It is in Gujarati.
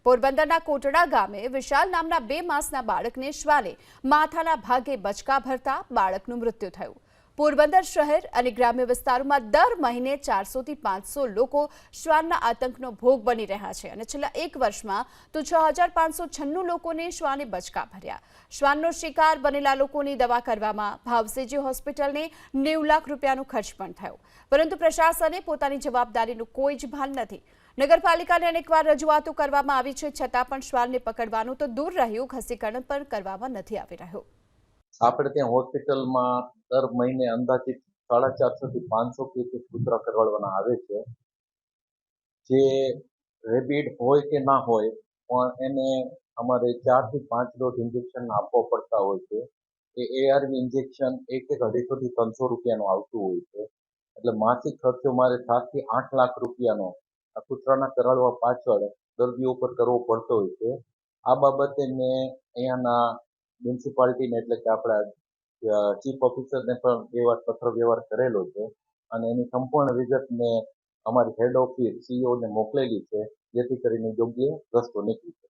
પોરબંદરના કોટડા ગામે વિશાલ નામના 2 માસના બાળકને શ્વાને માથાના ભાગે બચકા ભરતા બાળકનું મૃત્યુ થયું। પોરબંદર શહેર અને ગ્રામ્ય વિસ્તારોમાં દર મહિને 400 થી 500 લોકો શ્વાનના આતંકનો ભોગ બની રહ્યા છે અને છેલ્લા 1 વર્ષમાં તો 6596 લોકોને શ્વાને બચકા ભર્યા। શ્વાનનો શિકાર બનેલા લોકોની દવા કરવામાં ભાવસેજી હોસ્પિટલને 90 લાખ રૂપિયાનો ખર્ચ પણ થયો, પરંતુ પ્રશાસને પોતાની જવાબદારીનું કોઈ જ ભાન નથી। નગરપાલિકાને અનેકવાર રજૂઆતો કરવામાં આવી છે, છતાં પણ શ્વાનને પકડવાનું તો દૂર રહ્યું, ખસીકરણ પણ કરવામાં નથી આવી રહ્યું। આપણે ત્યાં હોસ્પિટલમાં દર મહિને અંદાજિત 450 થી 500 કેસીસ કૂતરા કરડવાના આવે છે, જે રેબિડ હોય કે ના હોય પણ એને અમારે 4 થી 5 ડોઝ ઇન્જેક્શન આપવા પડતા હોય છે। એ ARV ઇન્જેક્શન 1-1.5 થી 300 રૂપિયાનું આવતું હોય છે, એટલે માસિક ખર્ચો મારે 7 થી 8 લાખ રૂપિયાનો આ કૂતરાના કરાડવા પાછળ દર્દીઓ પર કરવો પડતો હોય છે। આ બાબતે મેં અહીંયાના મ્યુનિસિપાલિટીને એટલે કે આપણા ચીફ ઓફિસરને પણ પત્ર વ્યવહાર કરેલો છે અને એની સંપૂર્ણ વિગત મેં અમારી હેડ ઓફિસ CEO ને મોકલેલી છે, જેથી કરીને યોગ્ય રસ્તો નીકળી શકે।